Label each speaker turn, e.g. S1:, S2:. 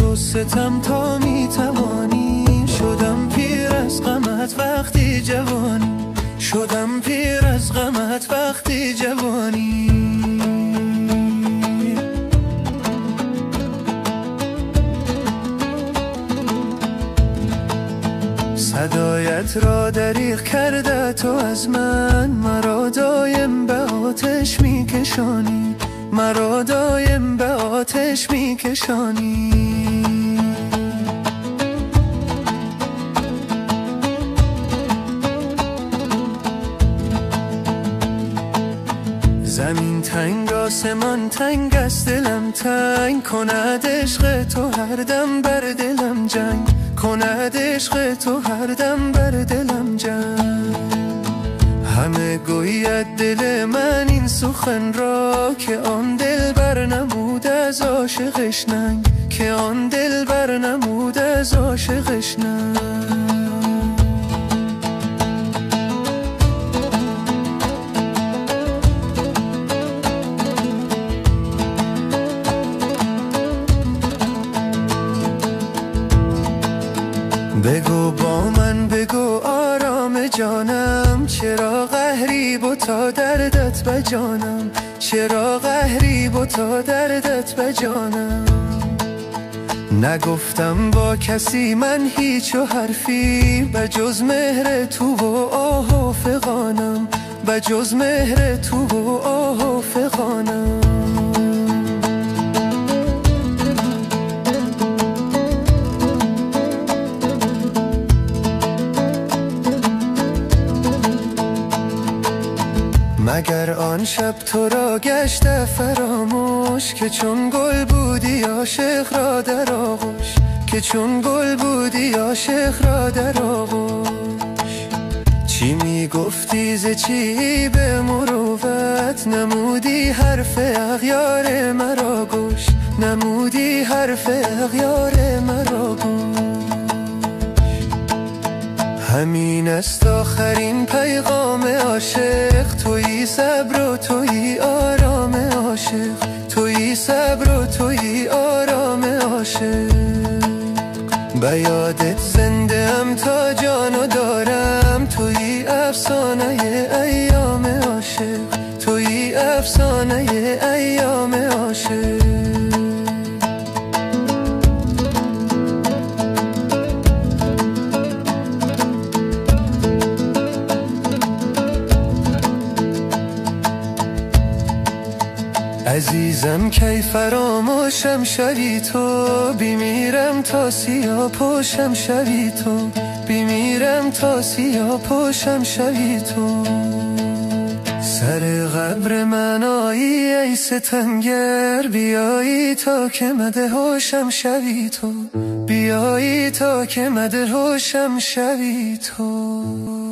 S1: و ستم تا میتوانی. شدم پیر از غمت وقتی جوانی، شدم پیر از غمت وقتی جوانی. صدایت را دریغ کرده تو از من، مرا دایم به آتش میکشانی، مرا دایم به آتش میکشانی. زمین تنگ آسمان تنگ است، دلم تنگ کند عشق تو هر دم بر دلم جنگ، کند عشق تو هر دم بر دلم جنگ. همه گوید دل من این سخن را، که آن دل بر نمود از عاشقش ننگ، که آن دل بر نمود از عاشقش ننگ. بگو با من بگو آرام جانم، چرا قهری بتا دردت به جانم، چرا قهری بتا دردت به جانم. نگفتم با کسی من هیچ و حرفی، به جز مهر تو و آه و فغانم، به جز مهر تو و آه و فغانم. مگر آن شب تو را گشته فراموش، که چون گل بودی عاشق را در آغوش، که چون گل بودی عاشق را در آغوش. چی می گفتی ز چی به مروت، نمودی حرف اغیار مرا گوش، نمودی حرف اغیار مرا گوش. همین است آخرین پیغام عاشق، تویی صبر و تویی آرام عاشق، تویی صبر و تویی آرام عاشق. به یادت زنده ام تا جانو دارم، تویی افسانه ایام عاشق، تویی افسانه ایام عاشق. عزیزم کی فراموشم شوی تو، بیمیرم تا سیاه پوشم شوی تو، بیمیرم تا سیاه پوشم شوی تو. سر قبر من آیی ای ستمگر، بیایی تا که مدهوشم شوی تو، بیایی تا که مدهوشم شوی تو.